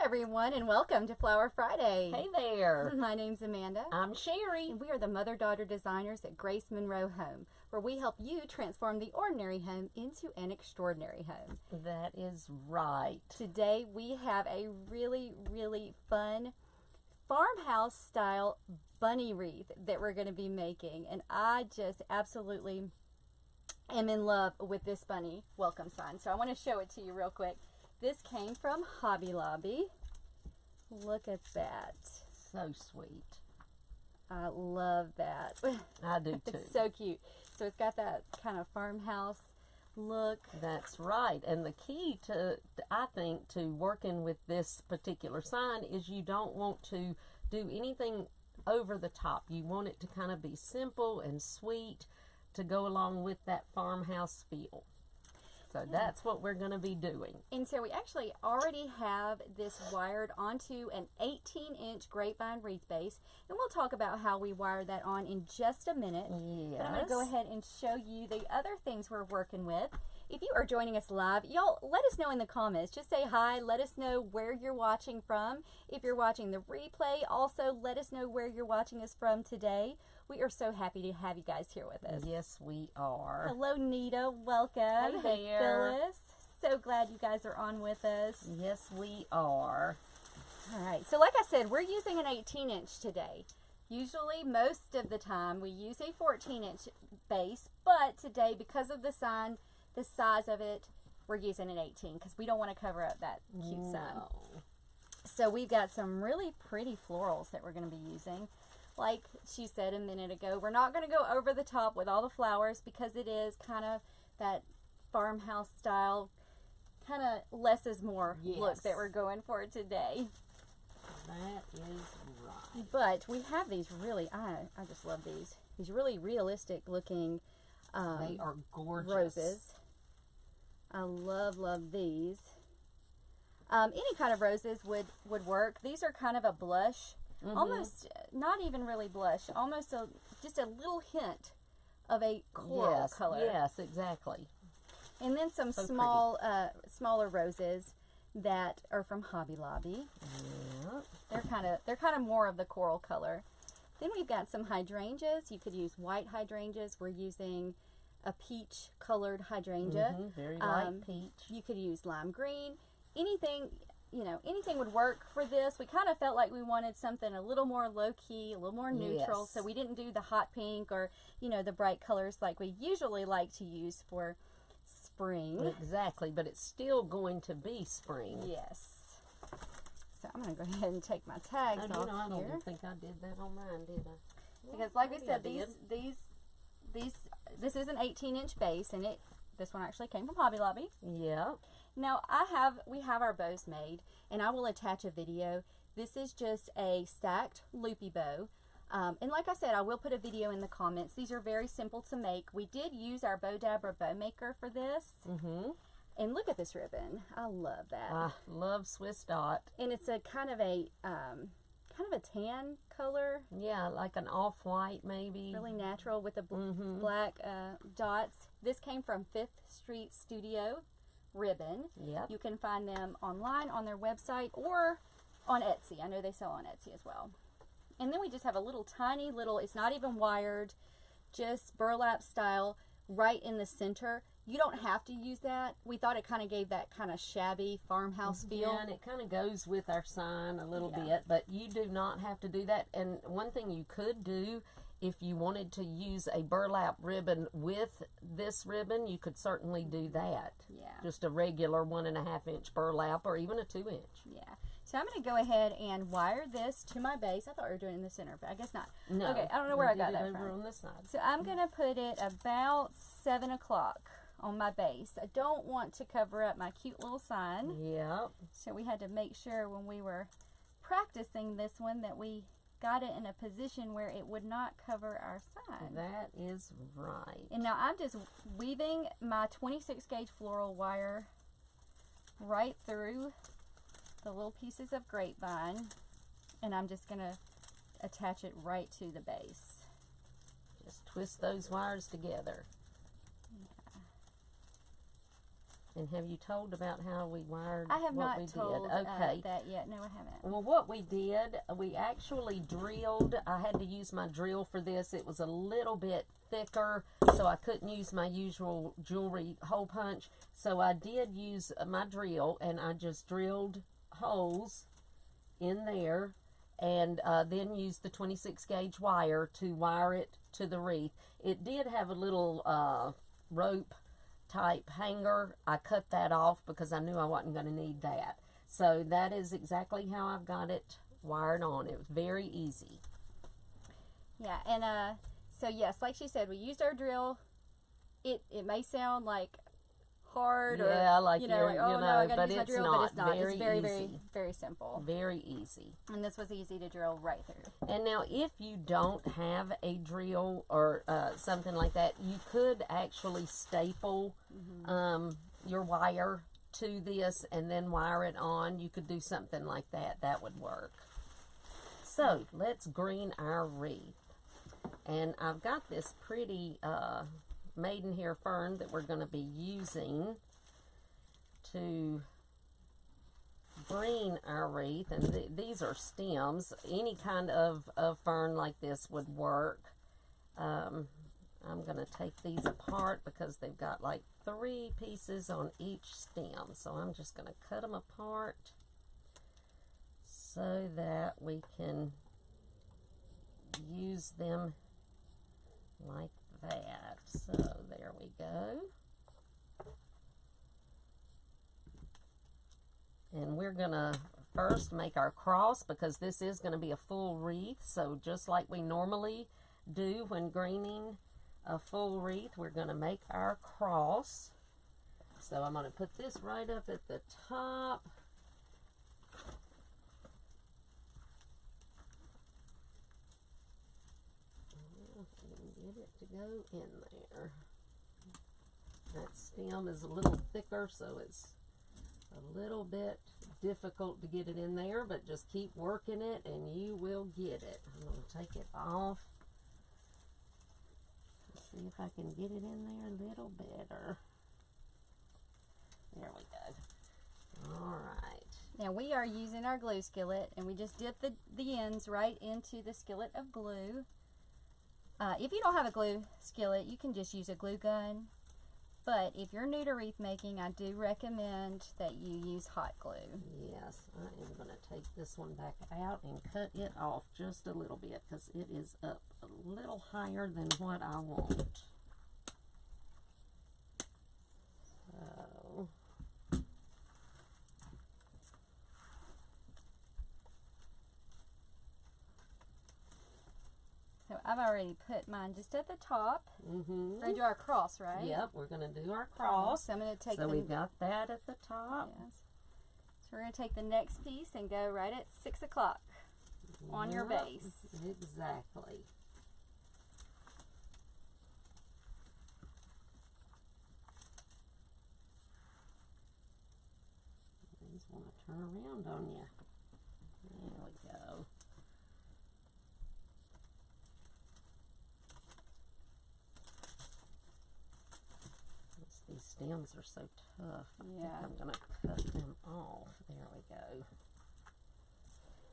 everyone, and welcome to Flower Friday. Hey there. My name's Amanda. I'm Sherry. And we are the mother-daughter designers at Grace Monroe Home, where we help you transform the ordinary home into an extraordinary home. That is right. Today we have a really fun farmhouse style bunny wreath that we're going to be making, and I just absolutely am in love with this bunny welcome sign. So I want to show it to you real quick. This came from Hobby Lobby. Look at that. So sweet. I love that. I do too. It's so cute. So it's got that kind of farmhouse look. That's right. And the key to, I think, to working with this particular sign is you don't want to do anything over the top. You want it to kind of be simple and sweet to go along with that farmhouse feel. So that's what we're going to be doing. And so we actually already have this wired onto an 18-inch grapevine wreath base. And we'll talk about how we wire that on in just a minute. Yes. But I'm going to go ahead and show you the other things we're working with. If you are joining us live, y'all let us know in the comments. Just say hi. Let us know where you're watching from. If you're watching the replay, also let us know where you're watching us from today. We are so happy to have you guys here with us. Yes, we are. Hello, Nita. Welcome. Hey there. Phyllis. So glad you guys are on with us. Yes, we are. All right. So like I said, we're using an 18-inch today. Usually, most of the time, we use a 14-inch base. But today, because of the sign, the size of it, we're using an 18 because we don't want to cover up that cute sign. So we've got some really pretty florals that we're going to be using. Like she said a minute ago, we're not going to go over the top with all the flowers because it is kind of that farmhouse style, kind of less is more look that we're going for today. That is right. But we have these really, I just love these really realistic looking they are gorgeous. Roses. I love these. Any kind of roses would work. These are kind of a blush. Almost not even really blush, almost just a little hint of a coral color. Yes, exactly. And then some smaller roses that are from Hobby Lobby. Yeah. They're kind of more of the coral color. Then we've got some hydrangeas. You could use white hydrangeas. We're using a peach colored hydrangea. Very light peach. You could use lime green. Anything would work for this. We kind of felt like we wanted something a little more low-key, a little more neutral, so we didn't do the hot pink or, the bright colors like we usually like to use for spring. Exactly, but it's still going to be spring. Yes. So I'm going to go ahead and take my tags off I here. don't think I did that on mine, did I? Because like we said, this is an 18-inch base, and this one actually came from Hobby Lobby. Yeah. Now, we have our bows made, and I will attach a video. This is just a stacked loopy bow. And like I said, I will put a video in the comments. These are very simple to make. We did use our Bow Dabber bow maker for this. And look at this ribbon. I love that. I love Swiss dot. And it's a kind of a tan color. Yeah, like an off-white maybe. Really natural with the black dots. This came from 5th Street Studio ribbon. Yep. You can find them online on their website or on Etsy. I know they sell on Etsy as well. And then we just have a tiny little, it's not even wired, just burlap style right in the center. You don't have to use that. We thought it kind of gave that kind of shabby farmhouse feel. Yeah, and it kind of goes with our sign a little bit, but you do not have to do that. And one thing you could do, if you wanted to use a burlap ribbon with this ribbon, you could certainly do that. Yeah. Just a regular 1.5-inch burlap or even a 2-inch. Yeah. So I'm going to go ahead and wire this to my base. I thought we were doing it in the center, but I guess not. No. Okay, I don't know where I got that over from. on this side. So I'm going to put it about 7 o'clock on my base. I don't want to cover up my cute little sign. Yep. So we had to make sure when we were practicing this one that we got it in a position where it would not cover our sign. That is right. And now I'm just weaving my 26 gauge floral wire right through the little pieces of grapevine, and I'm just going to attach it right to the base. Just twist those wires together. And have you told about how we wired I have what not we told did? Okay. that yet. No, I haven't. Well, what we did, we actually drilled. I had to use my drill for this. It was a little bit thicker, so I couldn't use my usual jewelry hole punch. So I did use my drill, and I just drilled holes in there, and then used the 26 gauge wire to wire it to the wreath. It did have a little rope type hanger. I cut that off because I knew I wasn't going to need that. So that is exactly how I've got it wired on. It was very easy. Yeah, and so yes, like she said, we used our drill. It may sound like hard, yeah, or like you know, like, oh no, I gotta use my drill, not. but it's not. Very it's very, easy. very, very simple. Very easy. And this was easy to drill right through. And now, if you don't have a drill or something like that, you could actually staple your wire to this and then wire it on. You could do something like that. That would work. So, let's green our wreath. And I've got this pretty maidenhair fern that we're going to be using to green our wreath, and these are stems. Any kind of fern like this would work. I'm going to take these apart because they've got like 3 pieces on each stem, so I'm just going to cut them apart so that we can use them like that. So there we go. And we're going to first make our cross, because this is going to be a full wreath. So just like we normally do when greening a full wreath, we're going to make our cross. So I'm going to put this right up at the top. Get it to go in there. That stem is a little thicker, so it's a little bit difficult to get it in there, but just keep working it and you will get it. I'm going to take it off. Let's see if I can get it in there a little better. There we go. Alright. Now we are using our glue skillet, and we just dip the ends right into the skillet of glue. If you don't have a glue skillet, you can just use a glue gun. But if you're new to wreath making, I do recommend that you use hot glue. Yes, I am going to take this one back out and cut it off just a little bit, because it is up a little higher than what I want. So I've already put mine just at the top. We're going to do our cross, right? Yep, we're going to do our cross. So I'm going to take So we've got that at the top. Yes. So we're going to take the next piece and go right at 6 o'clock on your base. Exactly. I just want to turn around on you. There we go. These stems are so tough. Yeah. I think I'm going to cut them off. There we go.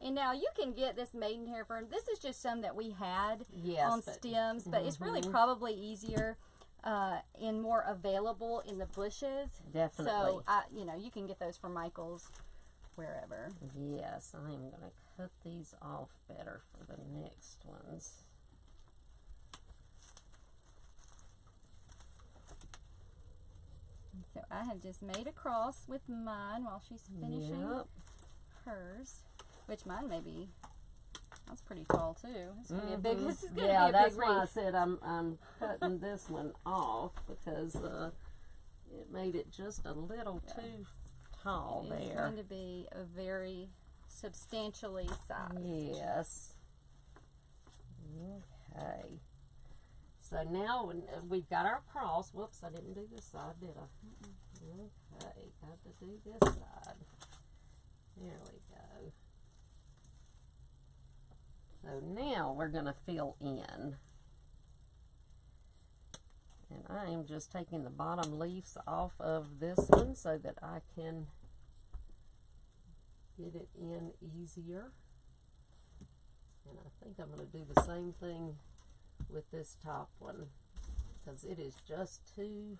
And now you can get this maidenhair fern. This is just some that we had on but, stems, but it's really probably easier and more available in the bushes. Definitely. So, you know, you can get those from Michael's wherever. Yes, I am going to cut these off better for the next ones. So I have just made a cross with mine while she's finishing hers, which mine may be, that's pretty tall too. It's going to be a big, this is going to be a big that's why I wreath. said I'm cutting this one off, because it made it just a little too tall there. It's going to be a very substantially sized. Yes. Okay. So now we've got our cross. Whoops, I didn't do this side, did I? Okay, got to do this side. There we go. So now we're going to fill in. And I am just taking the bottom leaves off of this one so that I can get it in easier. And I think I'm going to do the same thing with this top one because it is just too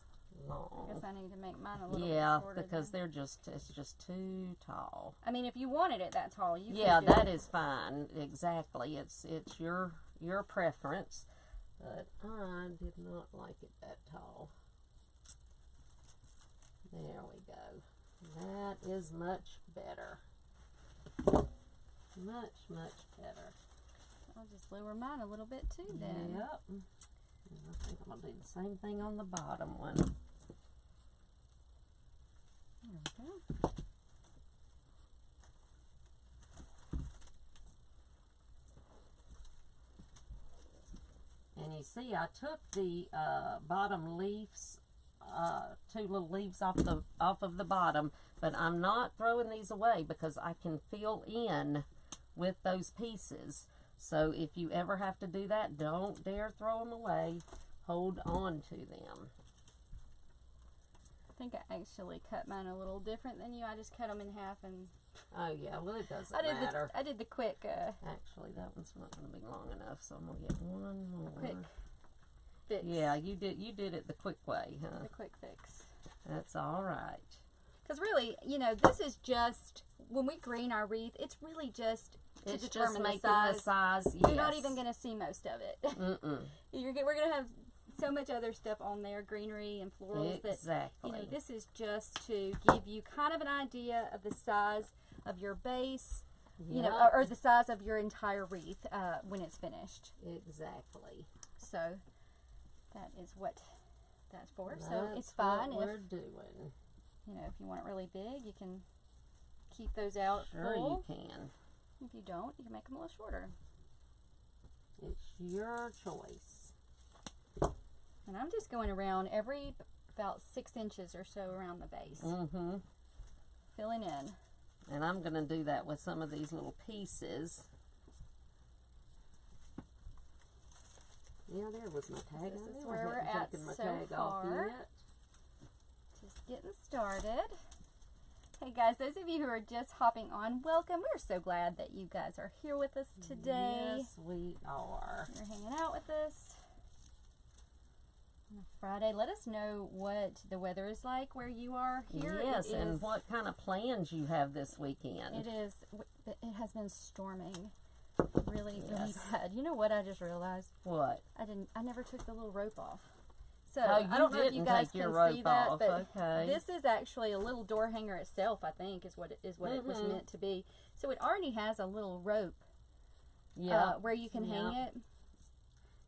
long. I guess I need to make mine a little bit shorter. Yeah, because then. it's just too tall. I mean, if you wanted it that tall, you yeah, could do that it. is fine. Exactly. It's your preference. But I did not like it that tall. There we go. That is much better. Much, much better. I'll just lower mine a little bit too then. Yep. And I think I'm going to do the same thing on the bottom one. There we go. And you see, I took the bottom leaves, two little leaves off of the bottom, but I'm not throwing these away because I can fill in with those pieces. So if you ever have to do that, don't dare throw them away. Hold on to them. I think I actually cut mine a little different than you. I just cut them in half and... Oh yeah, well it doesn't matter. I did the quick... Actually, that one's not going to be long enough, so I'm going to get one more. Quick fix. Yeah, you did it the quick way, huh? The quick fix. That's all right. Because really, you know, this is just... When we green our wreath, it's really just... to It's determine just making the size. Yes. You're not even going to see most of it. Mm-mm. We're going to have so much other stuff on there, greenery and florals. Exactly. That, you know, this is just to give you kind of an idea of the size of your base, you know, or the size of your entire wreath when it's finished. Exactly. So that is what that's for. That's so it's fine what if we're doing. You know, if you want it really big, you can keep those out Sure, full. you can. If you don't, you can make them a little shorter. It's your choice. And I'm just going around every about 6 inches or so around the base. Mm-hmm. Filling in. And I'm going to do that with some of these little pieces. Yeah, there was my tag. This I is knew where I we're hadn't at taken my so tag off far. yet. Just getting started. Hey guys, those of you who are just hopping on, welcome. We're so glad that you guys are here with us today. Yes, we are. You're hanging out with us on a Friday. Let us know what the weather is like where you are here. Yes, and what kind of plans you have this weekend. It has been storming really bad. You know what I just realized? What? I never took the little rope off. So Oh, I don't know if you guys can see that, off. but Okay. this is actually a little door hanger itself, I think, is what it was meant to be. So it already has a little rope where you can hang it.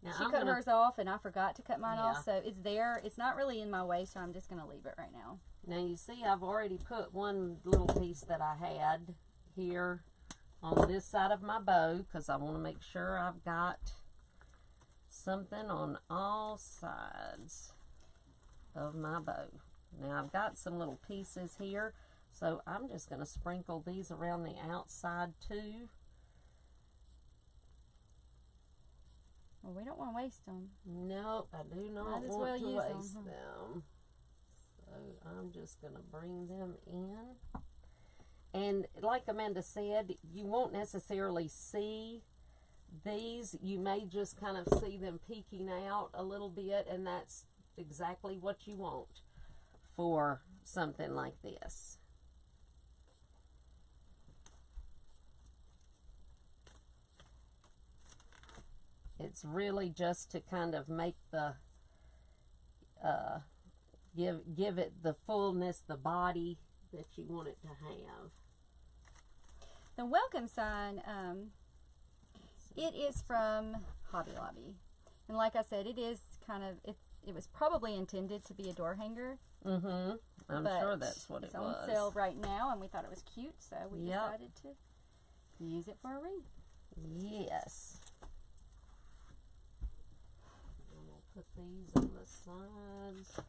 Now, She cut hers off, and I forgot to cut mine off, so it's there. It's not really in my way, so I'm just going to leave it right now. Now, you see, I've already put one little piece that I had here on this side of my bow, because I want to make sure I've got something on all sides of my bow. Now, I've got some little pieces here, so I'm just going to sprinkle these around the outside, too. Well, we don't want to waste them. Nope, I do not want to waste them. So I'm just going to bring them in. And like Amanda said, you won't necessarily see these. You may just kind of see them peeking out a little bit, and that's exactly what you want for something like this. It's really just to kind of make the give it the fullness, the body that you want it to have. The welcome sign, it is from Hobby Lobby, and like I said, it is kind of it was probably intended to be a door hanger. I'm sure that's what it was. It's on sale right now, and we thought it was cute, so we decided to use it for a wreath. Yes. And we'll put these on the sides.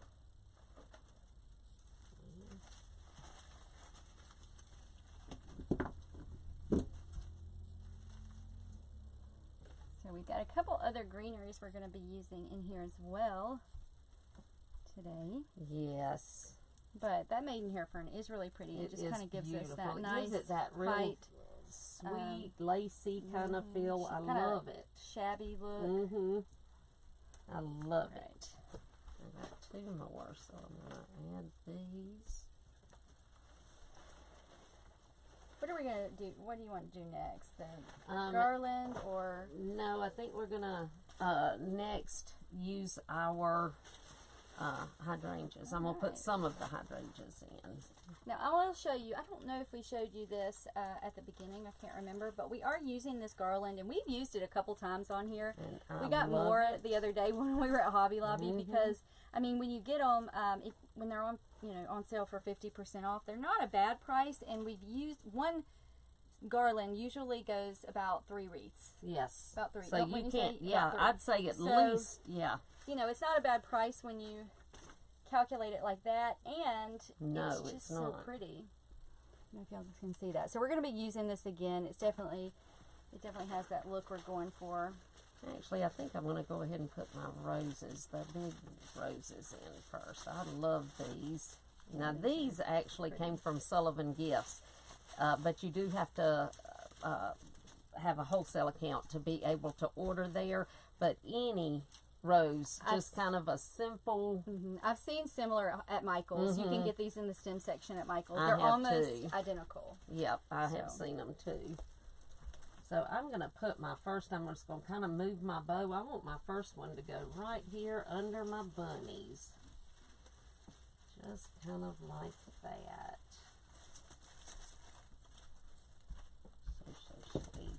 So we've got a couple other greeneries we're going to be using in here as well. today. Yes. But that maidenhair fern is really pretty. It just kind of gives us that nice, gives it that real light, sweet, lacy kind of feel. I love it. Shabby look. I love it. I got 2 more, so I'm going to add these. What are we going to do? What do you want to do next? The garland or? No, I think we're going to next use our hydrangeas. I'm going to put some of the hydrangeas in. Now, I will show you. I don't know if we showed you this at the beginning. I can't remember. But we are using this garland, and we've used it a couple times on here. We got more the other day when we were at Hobby Lobby because, I mean, when you get them, when they're on, on sale for 50% off, they're not a bad price. And we've used one garland usually goes about 3 wreaths. Yes. About 3. So you can't, I'd say at least, it's not a bad price when you calculate it like that, and it's just so pretty. I don't know if y'all can see that. So we're going to be using this again. It definitely has that look we're going for. Actually, I think I'm going to go ahead and put my roses, the big roses, in first. I love these. Now, these actually came from Sullivan Gifts, but you do have to have a wholesale account to be able to order there. But any rose, just kind of a simple. I've seen similar at Michael's. You can get these in the stem section at Michael's. They're almost identical. Yep, I have seen them too. So I'm going to put my first, I'm just going to kind of move my bow. I want my first one to go right here under my bunnies. Just kind of like that. So sweet.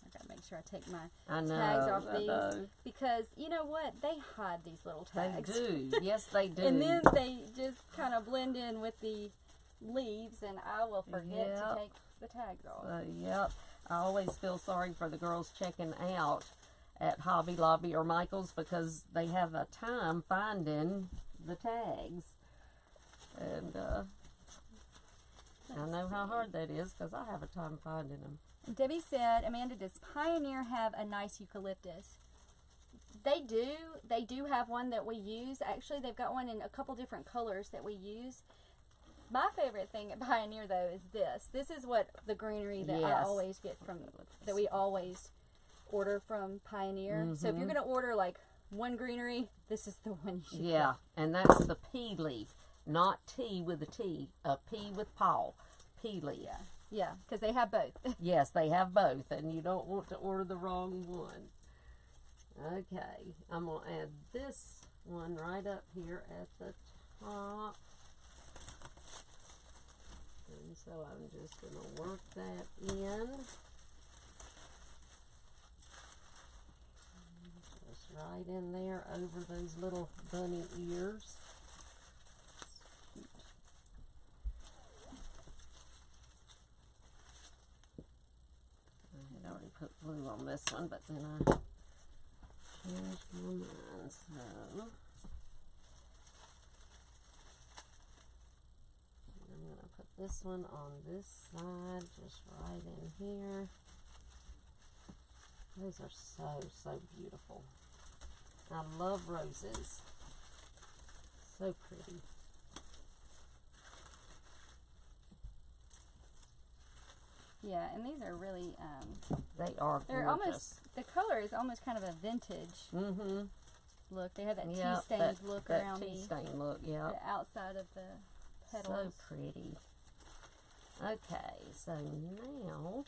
I got to make sure I take my tags off these. Because, you know what? They hide these little tags. They do. Yes, they do. And then they just kind of blend in with the leaves, and I will forget to take the tags off. I always feel sorry for the girls checking out at Hobby Lobby or Michael's because they have a time finding the tags, and I know how hard that is because I have a time finding them. Debbie said, Amanda, does Pioneer have a nice eucalyptus? They do. They do have one that we use. Actually, they've got one in a couple different colors that we use. My favorite thing at Pioneer, though, is this. This is what the greenery that I always get from, that we always order from Pioneer. So if you're going to order like one greenery, this is the one you should get. And that's the pea leaf, not tea with a T, a P with Paul, pea leaf. Yeah, because they have both. Yes, they have both, and you don't want to order the wrong one. Okay, I'm going to add this one right up here at the top. And so I'm just going to work that in. Just right in there over those little bunny ears. I had already put blue on this one, but then I changed my mind. So this one on this side, just right in here. Those are so beautiful. I love roses. So pretty. Yeah, and these are really, they are gorgeous. They're almost, the color is almost kind of a vintage look. They have that tea-stained look around that tea-stained look, the outside of the petals. So pretty. Okay, so now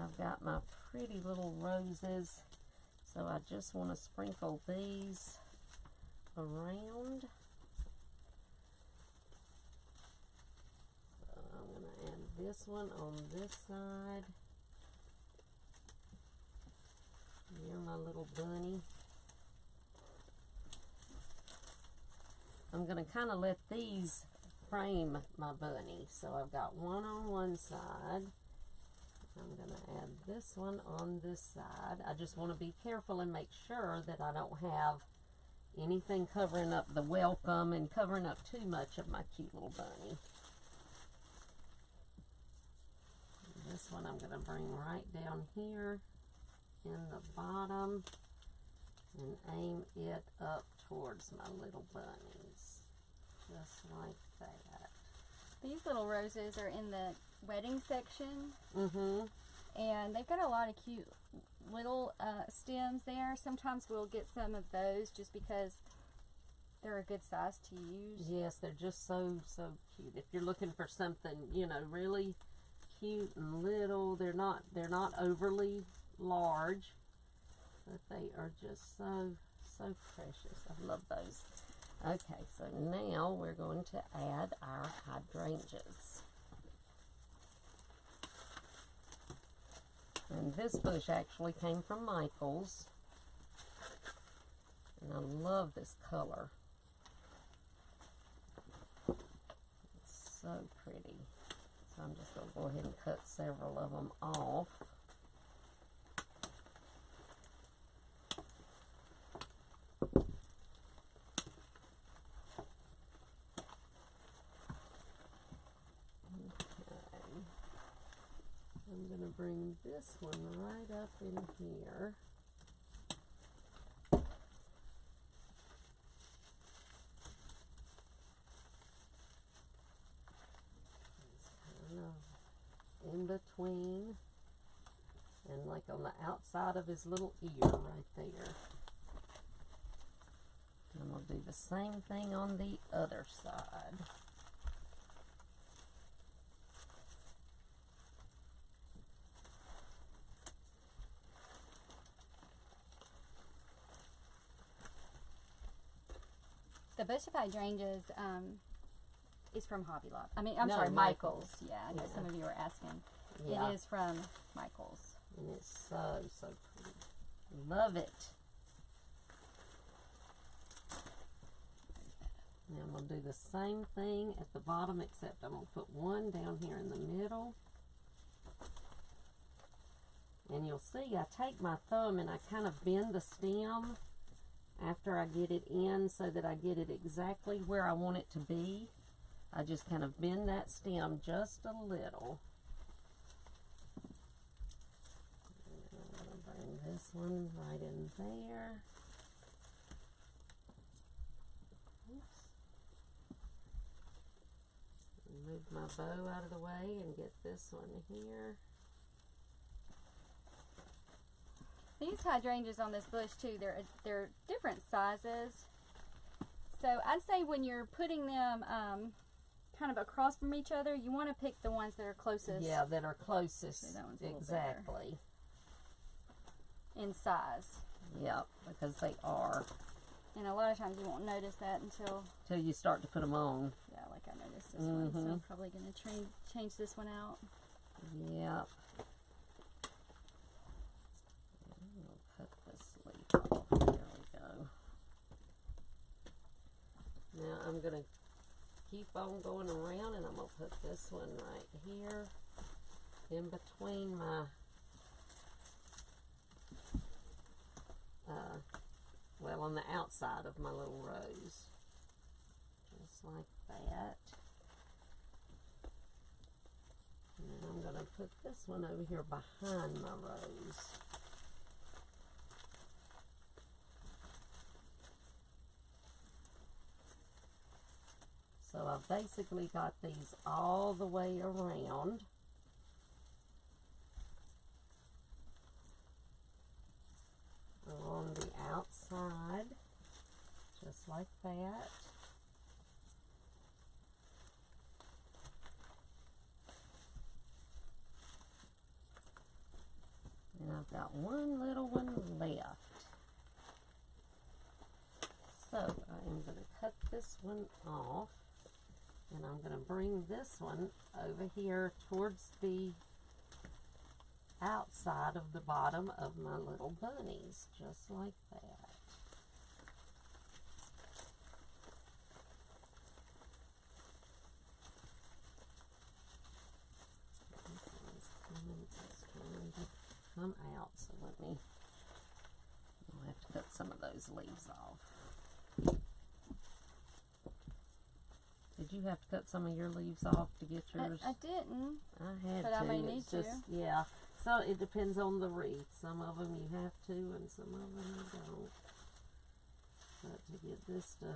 I've got my pretty little roses, so I just want to sprinkle these around. So I'm going to add this one on this side. You're my little bunny. I'm going to kind of let these frame my bunny. So I've got one on one side. I'm going to add this one on this side. I just want to be careful and make sure that I don't have anything covering up the welcome and covering up too much of my cute little bunny. This one I'm going to bring right down here. in the bottom and aim it up towards my little bunnies, just like that. These little roses are in the wedding section. Mm-hmm. And they've got a lot of cute little stems there. Sometimes we'll get some of those just because they're a good size to use. Yes, they're just so cute. If you're looking for something, you know, really cute and little, they're not overly large, but they are just so precious. I love those. Okay, so now we're going to add our hydrangeas. And this bush actually came from Michael's. And I love this color. It's so pretty. So I'm just going to go ahead and cut several of them off. I'm going to bring this one right up in here. It's kind of in between and like on the outside of his little ear right there. And we'll do the same thing on the other side. The bush of hydrangeas is from Hobby Lobby. I mean, I'm No, sorry, Michael's. Yeah, I know some of you are asking. Yeah. It is from Michael's. And it's so pretty. Love it. Now I'm going to do the same thing at the bottom, except I'm going to put one down here in the middle. And you'll see I take my thumb and I kind of bend the stem after I get it in so that I get it exactly where I want it to be. I just kind of bend that stem just a little. And I'm going to bring this one right in there. Oops. Move my bow out of the way and get this one here. These hydrangeas on this bush too, they're different sizes. So I'd say when you're putting them kind of across from each other, you want to pick the ones that are closest. Yeah, that are closest. So that one's a little exactly. In size. Yep, because they are. And a lot of times you won't notice that until you start to put them on. Yeah, like I noticed this one, so I'm probably going to change this one out. Yep. Cut this leaf off. There we go. Now I'm going to keep on going around, and I'm going to put this one right here in between my well, on the outside of my little rose, just like that. And then I'm going to put this one over here behind my rose. So I've basically got these all the way around. On the outside, just like that. And I've got one little one left. So I am going to cut this one off, and I'm going to bring this one over here towards the outside of the bottom of my little bunnies, just like that. It's coming to come out, so I'll have to cut some of those leaves off. Did you have to cut some of your leaves off to get yours? I didn't. I had but to. I may need it's just, to. Yeah. So it depends on the wreath. Some of them you have to, and some of them you don't. But to get this to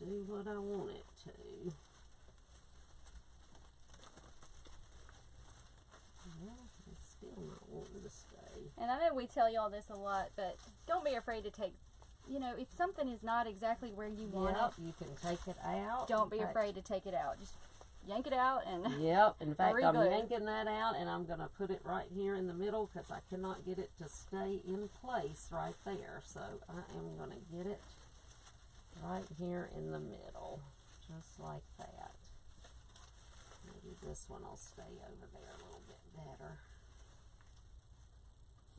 do what I want it to. Well, it's still not wanting to stay. And I know we tell y'all this a lot, but don't be afraid to take, you know, if something is not exactly where you want it, you can take it out. don't be afraid to take it out. Just yank it out and Yep, in fact, I'm reglue. yanking that out, and I'm going to put it right here in the middle because I cannot get it to stay in place right there. So I am going to get it right here in the middle, just like that. Maybe this one will stay over there a little bit better.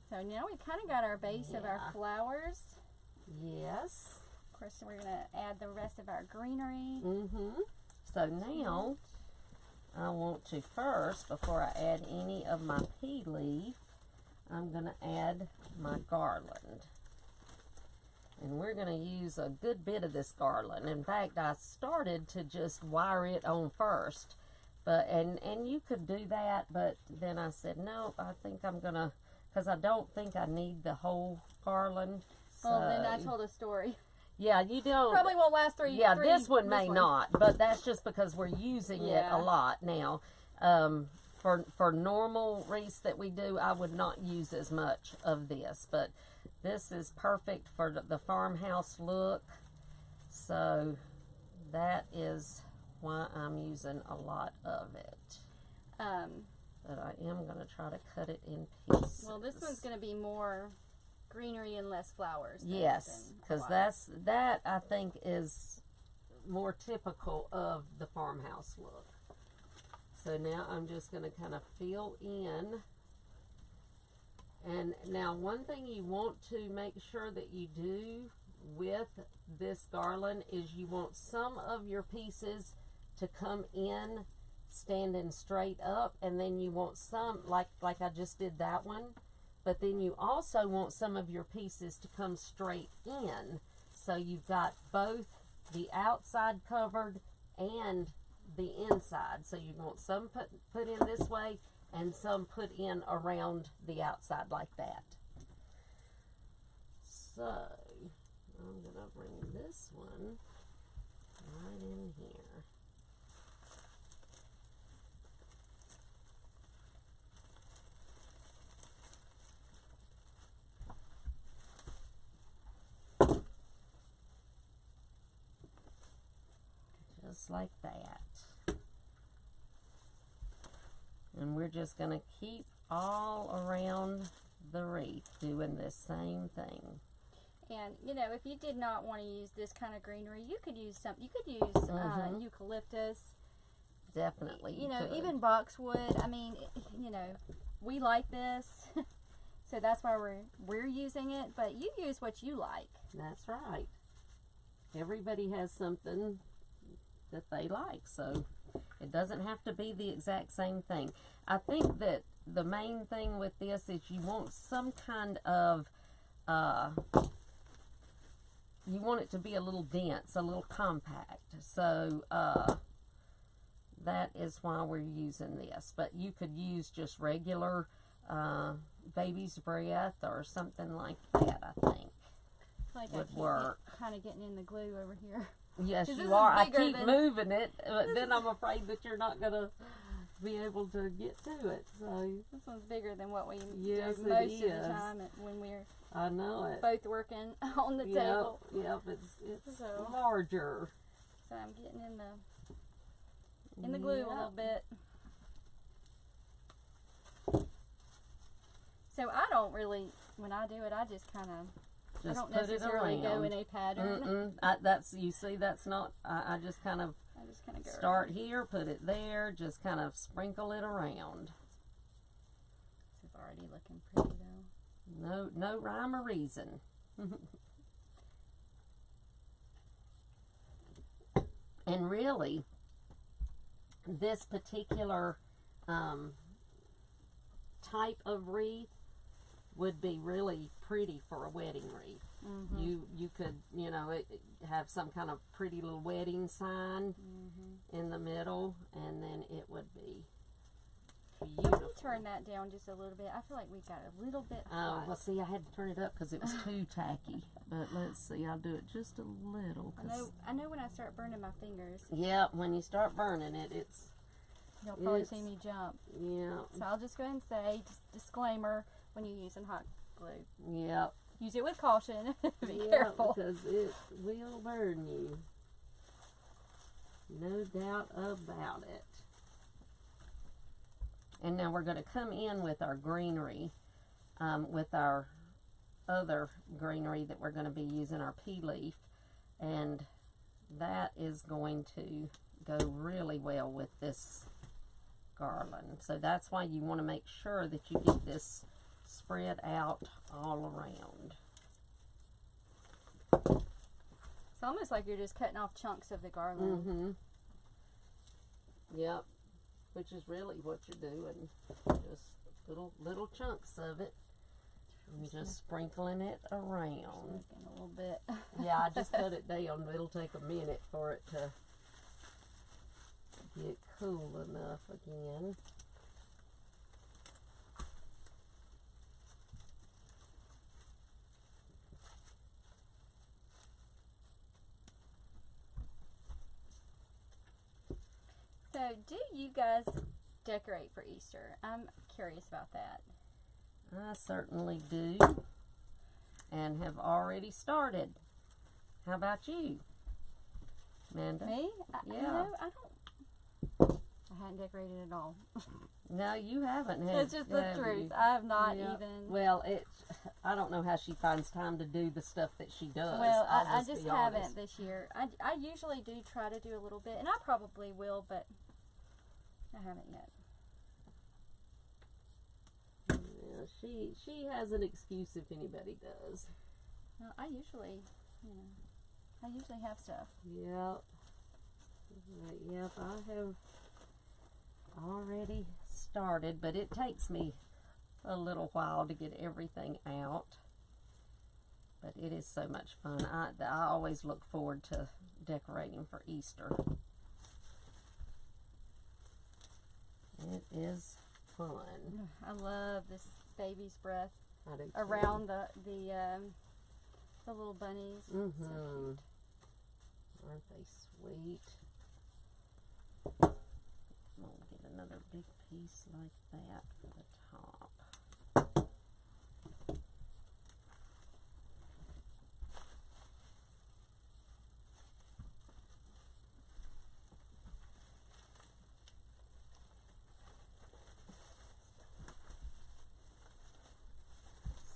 So now we've kind of got our base of our flowers. Yes. Of course, we're going to add the rest of our greenery. So now I want to first, before I add any of my pea leaf, I'm going to add my garland. And we're going to use a good bit of this garland. In fact, I started to just wire it on first. But and you could do that, but then I said, no, I think I'm going to, because I don't think I need the whole garland. Well, then I told a story. Yeah, you don't. Probably won't last three. Yeah, this one may not, but that's just because we're using it a lot now. For normal wreaths that we do, I would not use as much of this, but this is perfect for the farmhouse look. So that is why I'm using a lot of it. But I am going to try to cut it in pieces. Well, this one's going to be more greenery and less flowers. Yes, because that I think is more typical of the farmhouse look. So now I'm just going to kind of fill in. And now one thing you want to make sure that you do with this garland is you want some of your pieces to come in standing straight up, and then you want some, like I just did that one, but then you also want some of your pieces to come straight in. So you've got both the outside covered and the inside. So you want some put in this way and some put in around the outside like that. So I'm going to bring this one right in here. Just like that. And we're just going to keep all around the wreath doing this same thing. And you know, if you did not want to use this kind of greenery, you could use eucalyptus. Definitely. You know, even boxwood. I mean, you know, we like this, so that's why we're using it. But you use what you like. That's right. Everybody has something that they like, so it doesn't have to be the exact same thing. I think that the main thing with this is you want some kind of you want it to be a little dense, a little compact. So that is why we're using this. But you could use just regular baby's breath or something like that, I think. Like would work. Kind of getting in the glue over here. Yes, you are. I keep moving it, but then I'm afraid that you're not going to be able to get to it. So this one's bigger than what we do yes, most of the time when we're I know it. both working on the table. Yep, it's so larger. So I'm getting in the glue a little bit. So I don't really, when I do it, I just kind of, I don't necessarily go in a pattern. That's, you see, that's not, I just kind of go start here, put it there, just kind of sprinkle it around. It's already looking pretty though. No rhyme or reason. And really, this particular type of wreath would be really pretty for a wedding wreath. You could, you know, have some kind of pretty little wedding sign in the middle, and then it would be. beautiful. Turn that down just a little bit. I feel like we got a little bit Oh, hot. well, see, I had to turn it up because it was too tacky. But let's see, I'll do it just a little. I know when I start burning my fingers. Yeah, when you start burning it, it's... You'll probably see me jump. Yeah. So I'll just go ahead and say, just disclaimer, when you're using hot glue. Yeah. Use it with caution. Be Yeah, careful. because it will burn you. No doubt about it. And now we're going to come in with our greenery, with our other greenery that we're going to be using, our pea leaf. And that is going to go really well with this garland. So that's why you want to make sure that you get this spread out all around. It's almost like you're just cutting off chunks of the garland. Mm-hmm. Yep. Which is really what you're doing. Just little chunks of it. And just sprinkling it around. A little bit. Yeah, I just put it down. It'll take a minute for it to get cool enough again. So, do you guys decorate for Easter? I'm curious about that. I certainly do. And have already started. How about you, Amanda? Me? Yeah. You know, I hadn't decorated at all. No, you haven't. It's just the truth. I have not even. Well, I don't know how she finds time to do the stuff that she does. Well, I I'll just be haven't honest. this year. I usually do try to do a little bit, and I probably will, but I haven't yet. Yeah, she has an excuse if anybody does. Well, I usually have stuff. Yep. Yep, I have already started, but it takes me a little while to get everything out. But it is so much fun. I always look forward to decorating for Easter. It is fun. I love this baby's breath I do too. around the little bunnies. Mm-hmm. So cute. Aren't they sweet? I'll get another big piece like that for the top.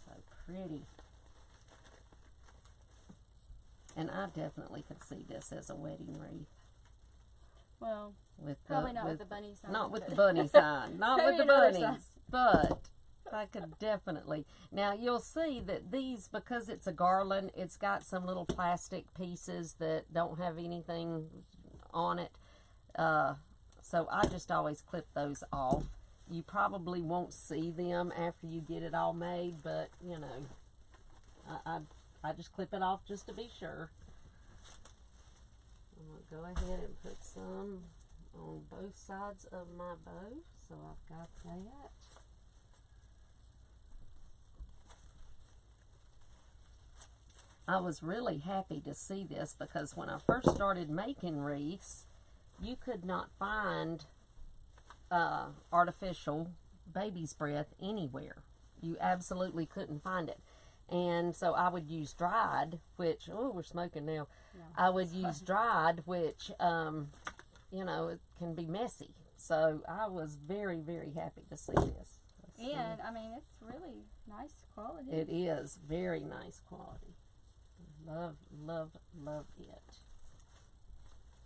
So pretty. And I definitely could see this as a wedding wreath. Well, With probably not with the bunny sign. Not with the bunny sign. Not with the Another bunnies. sign. But I could definitely. Now you'll see that these, because it's a garland, it's got some little plastic pieces that don't have anything on it. So I just always clip those off. You probably won't see them after you get it all made, but you know, I just clip it off just to be sure. I'm going to go ahead and put some on both sides of my bow. So I've got that. I was really happy to see this because when I first started making wreaths, you could not find artificial baby's breath anywhere. You absolutely couldn't find it. And so I would use dried, which, oh, we're smoking now. No, I would use dried, which, you know, it can be messy. So I was very, very happy to see this. And, I mean, it's really nice quality. It is very nice quality. Love, love, love it.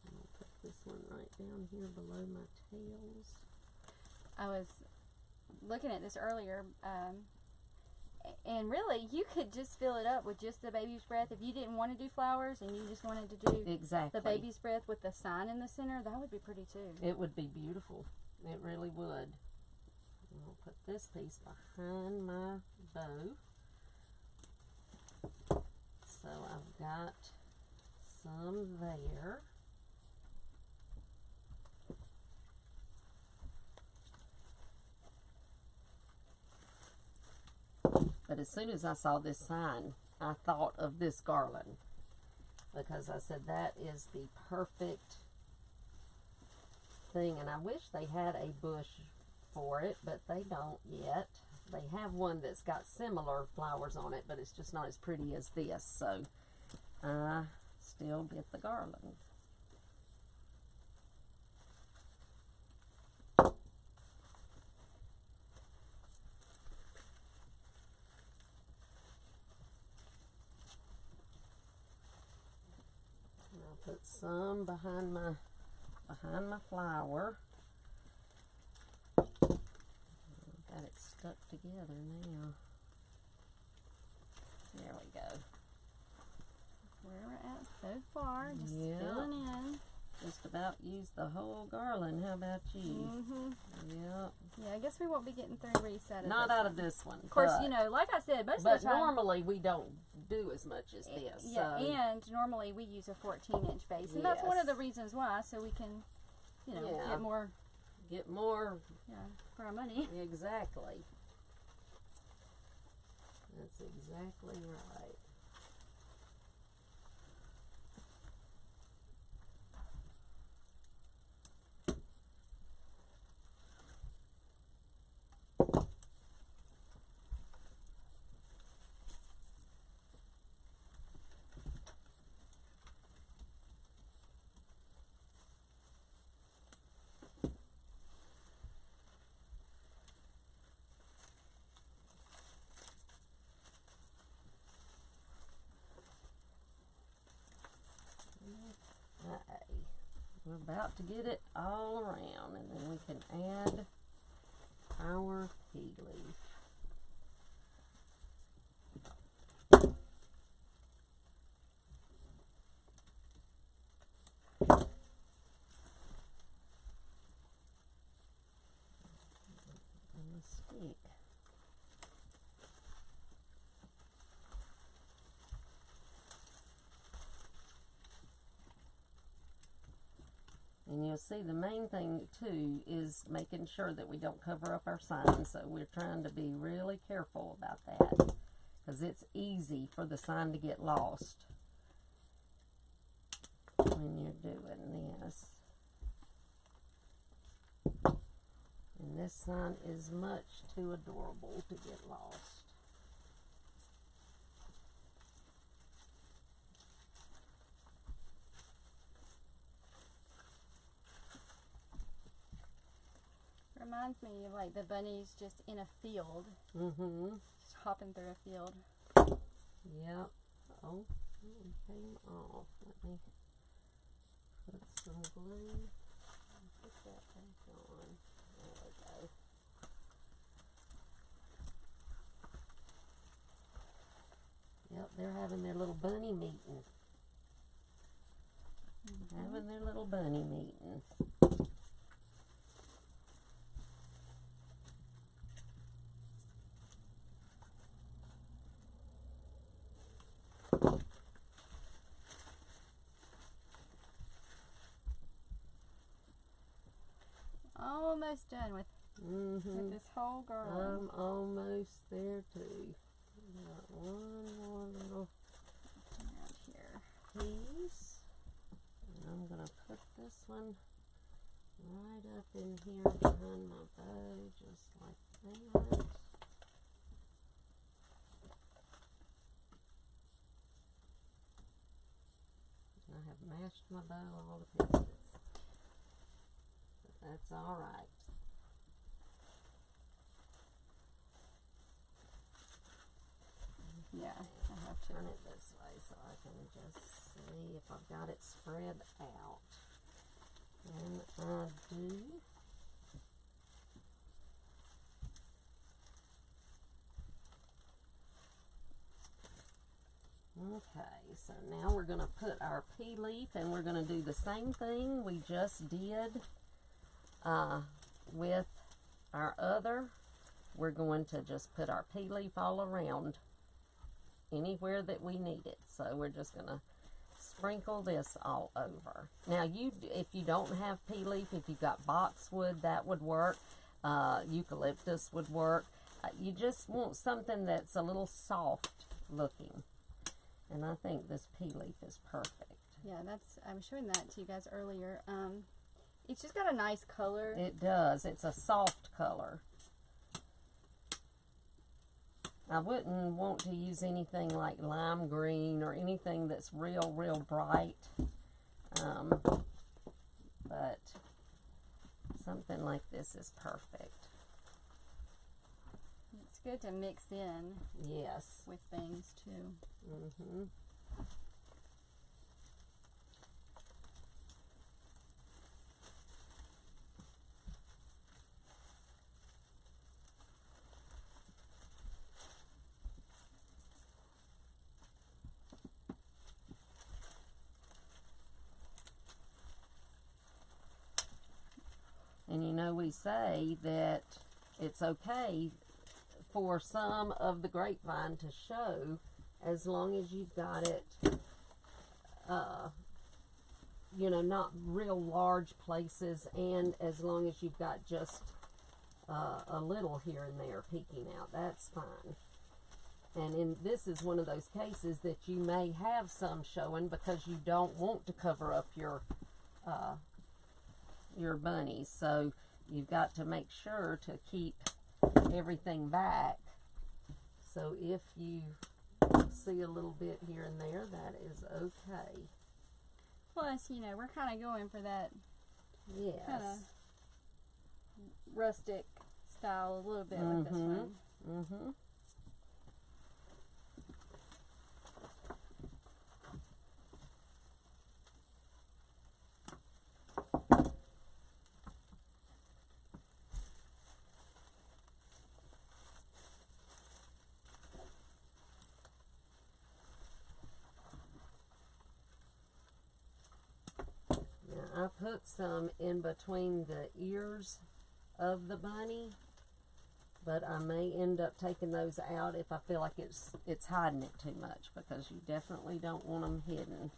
I'll put this one right down here below my tails. I was looking at this earlier, and really, you could just fill it up with just the baby's breath. If you didn't want to do flowers and you just wanted to do Exactly. the baby's breath with the sign in the center, that would be pretty too. It would be beautiful. It really would. I'll put this piece behind my bow. So I've got some there. But as soon as I saw this sign, I thought of this garland, because I said that is the perfect thing. And I wish they had a bush for it, but they don't yet. They have one that's got similar flowers on it, but it's just not as pretty as this. So I still get the garland. Put some behind my flower. Got it stuck together now. There we go. Where we're at so far, just Yeah. filling in. Just about used the whole garland. How about you? Yep. Yeah, I guess we won't be getting 3 wreaths out of Not this out one. of this one. Of course, but, you know, like I said, most but of the time. normally we don't do as much as this. Yeah, so. and normally we use a 14-inch base, and that's one of the Yes. reasons why, so we can, you know, Yeah. get more, Yeah, for our money. exactly. That's exactly right. Okay. We're about to get it all around, and then we can add our tea leaf. And the stick. And you'll see the main thing too is making sure that we don't cover up our sign. So we're trying to be really careful about that, because it's easy for the sign to get lost when you're doing this. And this sign is much too adorable to get lost. Reminds me of like the bunnies just in a field, just hopping through a field. Yep. Oh, it came off. Let me put some glue. Put that back on. There we go. Yep, they're having their little bunny meeting. Having their little bunny meeting. Almost done with this whole garland. I'm almost there too. Got one more little Around here. piece. And I'm going to put this one right up in here behind my bow, just like that. I have mashed my bow all to pieces. But that's alright. Yeah, I have to. Turn it this way so I can just see if I've got it spread out. And I do. Okay, so now we're going to put our pea leaf, and we're going to do the same thing we just did with our other. We're going to just put our pea leaf all around anywhere that we need it. So we're just going to sprinkle this all over. Now, if you don't have pea leaf, if you've got boxwood, that would work. Eucalyptus would work. you just want something that's a little soft looking. And I think this pea leaf is perfect. Yeah, I was showing that to you guys earlier. It's just got a nice color. It does. It's a soft color. I wouldn't want to use anything like lime green or anything that's real bright. But something like this is perfect. It's good to mix in. Yes. With things too. Mm-hmm. And you know, we say that it's okay for some of the grapevine to show as long as you've got it, you know, not real large places, and as long as you've got just a little here and there peeking out, that's fine. And this is one of those cases that you may have some showing because you don't want to cover up your bunnies. So you've got to make sure to keep everything back. So if you see a little bit here and there, that is okay. Plus, you know, we're kind of going for that Yes. kind of rustic style a little bit with this one. Mm-hmm. I put some in between the ears of the bunny, but I may end up taking those out if I feel like it's hiding it too much, because you definitely don't want them hidden.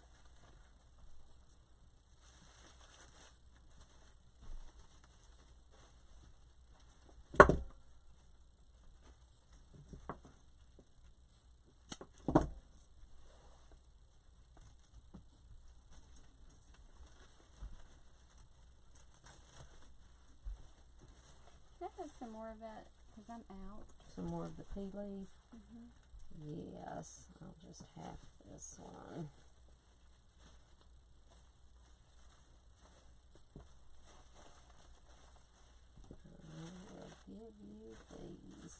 Can I have some more of that? Because I'm out. Some more of the pea leaf? Mm-hmm. Yes, I'll just have this one. I will give you these.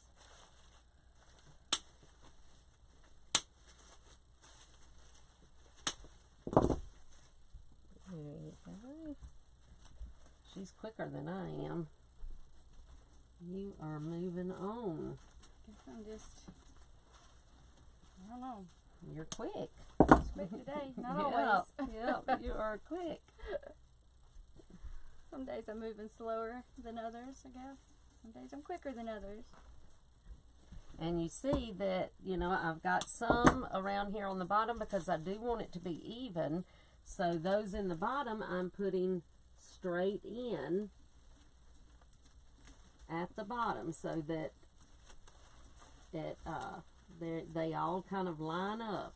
There you go. She's quicker than I am. You are moving on. Guess I'm just, I don't know. You're quick. Just quick today. Not always. Yeah, you are quick. Some days I'm moving slower than others, I guess. Some days I'm quicker than others. And you see that, you know, I've got some around here on the bottom because I do want it to be even. So those in the bottom I'm putting straight in at the bottom so that they all kind of line up.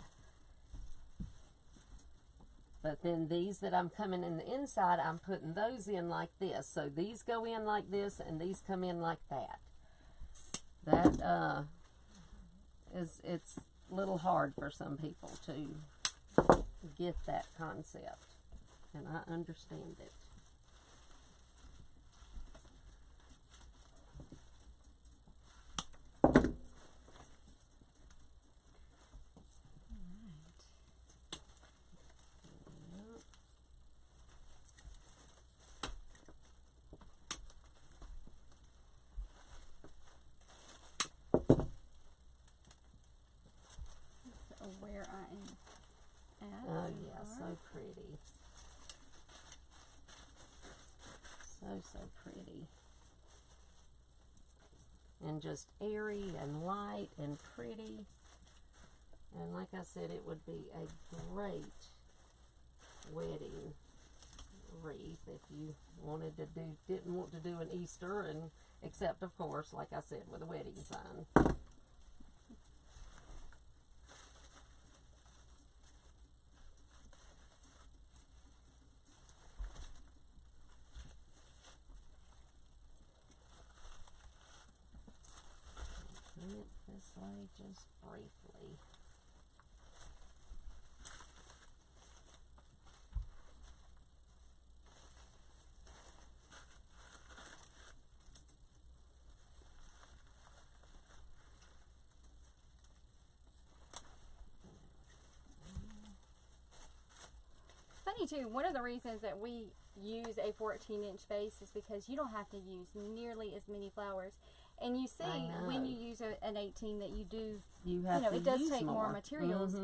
But then these that I'm coming in the inside, I'm putting those in like this. So these go in like this and these come in like that. That it's a little hard for some people to get that concept, and I understand it. Where I am at. Oh yeah, so pretty. So pretty. And just airy and light and pretty. And like I said, it would be a great wedding wreath if you wanted to didn't want to do an Easter, and except of course, like I said, with a wedding sign. This way just briefly. Funny too, one of the reasons that we use a 14-inch base is because you don't have to use nearly as many flowers. And you see when you use an 18 that it does take more materials,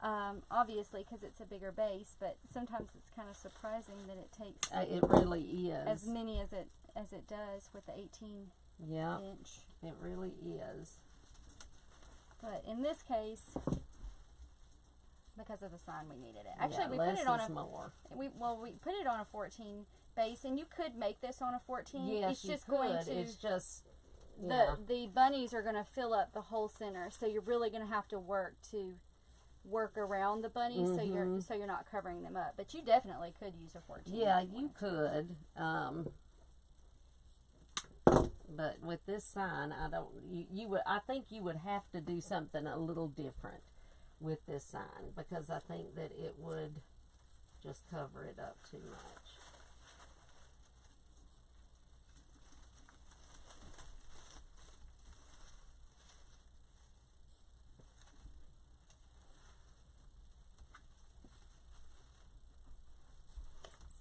obviously, because it's a bigger base. But sometimes it's kind of surprising that it takes. It really is as many as it does with the 18-inch. It really is. But in this case, because of the sign, we needed it. Actually, we put it on we put it on a 14 base, and you could make this on a 14. Yes, it's just going to. It's just. The bunnies are going to fill up the whole center, so you're really going to have to work around the bunnies, so you're not covering them up. But you definitely could use a 14. Yeah, you could. But with this sign, I think you would have to do something a little different with this sign, because I think that it would just cover it up too much.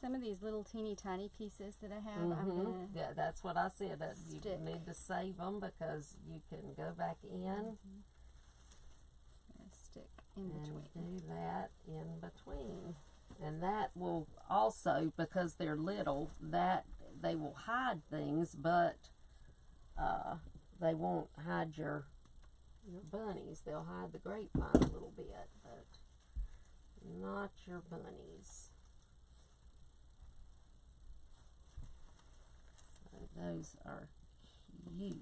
Some of these little teeny tiny pieces that I have, I'm gonna that's what I said. That you need to save them because you can go back in stick in between. And do that in between, and that will also, because they're little, that they will hide things, but they won't hide your bunnies. They'll hide the grapevine a little bit, but not your bunnies. Those are cute.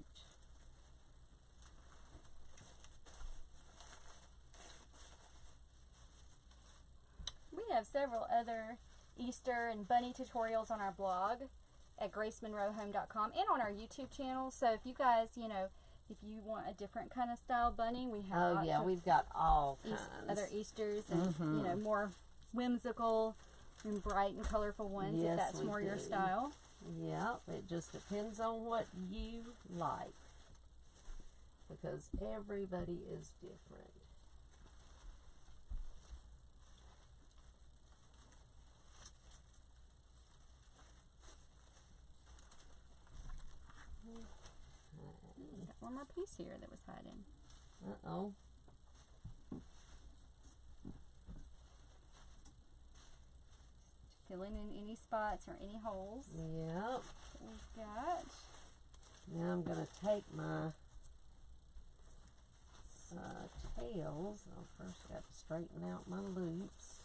We have several other Easter and bunny tutorials on our blog at gracemonroehome.com and on our YouTube channel. So if you guys, if you want a different kind of style bunny, we have we've got all kinds. Other Easters and more whimsical and bright and colorful ones, if that's more your style. Yeah, it just depends on what you like, because everybody is different. Got one more piece here that was hiding. Uh-oh. Filling in any spots or any holes. Yep. We've got. Now I'm going to take my tails. I first got to straighten out my loops.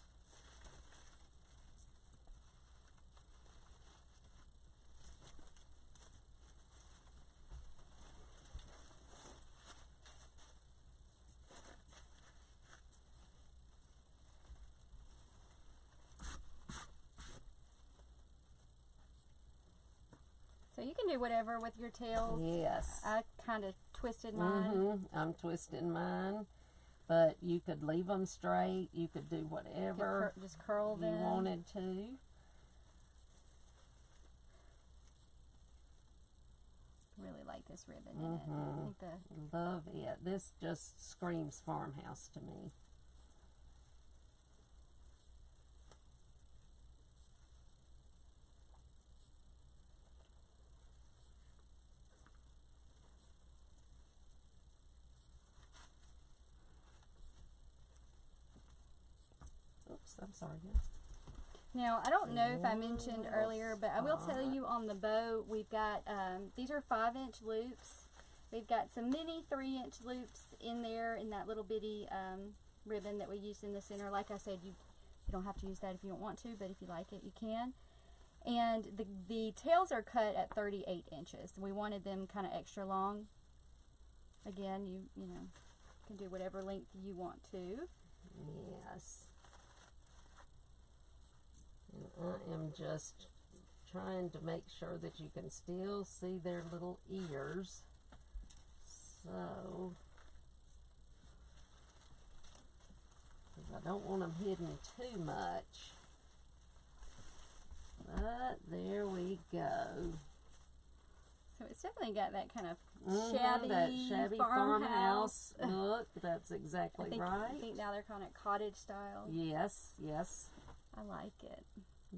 So you can do whatever with your tails. Yes. I kind of twisted mine. I'm twisting mine, but you could leave them straight. You could do whatever just curl them. You wanted to. Really like this ribbon in it. Love it. This just screams farmhouse to me. Oops, I'm sorry. Now, I don't know if I mentioned earlier, but I will tell you on the bow, we've got, these are 5-inch loops. We've got some mini 3-inch loops in there in that little bitty ribbon that we used in the center. Like I said, you don't have to use that if you don't want to, but if you like it, you can. And the tails are cut at 38 inches. We wanted them kind of extra long. Again, you know, can do whatever length you want to. Yes. And I am just trying to make sure that you can still see their little ears. So, because I don't want them hidden too much. But there we go. So it's definitely got that kind of That shabby farmhouse farmhouse look. That's exactly right. I think now they're calling it cottage style. Yes, yes. I like it.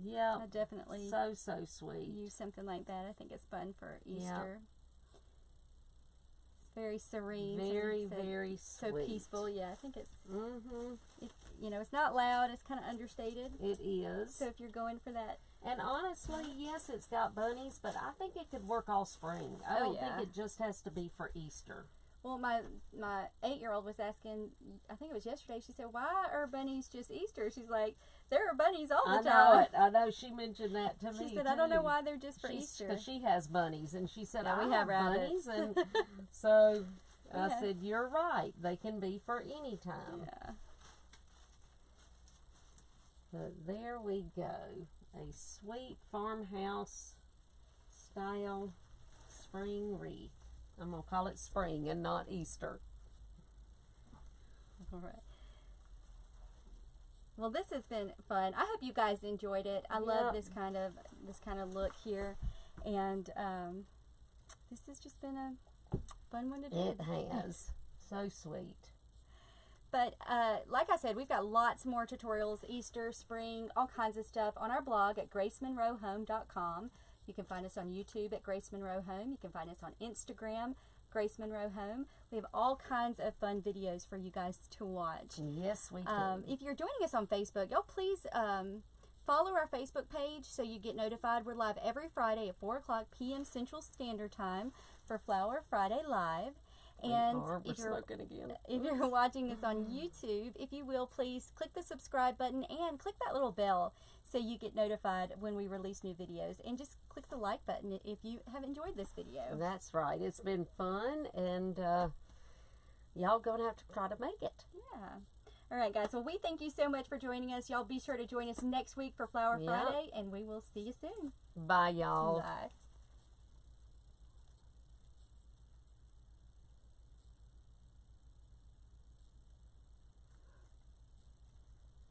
Yeah. I definitely So sweet. use something like that. I think it's fun for Easter. Yep. It's very serene. Very, so, very so sweet. peaceful. Yeah, I think it's, Mm-hmm. you know, it's not loud. It's kind of understated. It is. So if you're going for that. And honestly, yes, it's got bunnies, but I think it could work all spring. I don't think it just has to be for Easter. Well, my 8-year-old was asking, I think it was yesterday, she said, why are bunnies just Easter? She's like, there are bunnies all the time. I know. She mentioned that to me. She said, I don't know why they're just for Easter. Because she has bunnies, and she said, Yeah, I we have have bunnies. rabbits. And so I Yeah. said, you're right. They can be for any time. Yeah. But there we go. A sweet farmhouse style spring wreath. I'm going to call it spring and not Easter. All right. Well, this has been fun. I hope you guys enjoyed it. I love this kind of look here, and this has just been a fun one to do. It has. So sweet. But like I said, we've got lots more tutorials, Easter, spring, all kinds of stuff on our blog at gracemonroehome.com. You can find us on YouTube at Grace Monroe Home. You can find us on Instagram, Grace Monroe Home. We have all kinds of fun videos for you guys to watch. Yes, we do. If you're joining us on Facebook, y'all please follow our Facebook page so you get notified. We're live every Friday at 4 o'clock p.m. Central Standard Time for Flower Friday Live. And if you're watching this on YouTube, if you will, please click the subscribe button and click that little bell so you get notified when we release new videos. And just click the like button if you have enjoyed this video. That's right. It's been fun, and y'all going to have to try to make it. Yeah. All right, guys. Well, we thank you so much for joining us. Y'all be sure to join us next week for Flower Friday, and we will see you soon. Bye, y'all. Bye.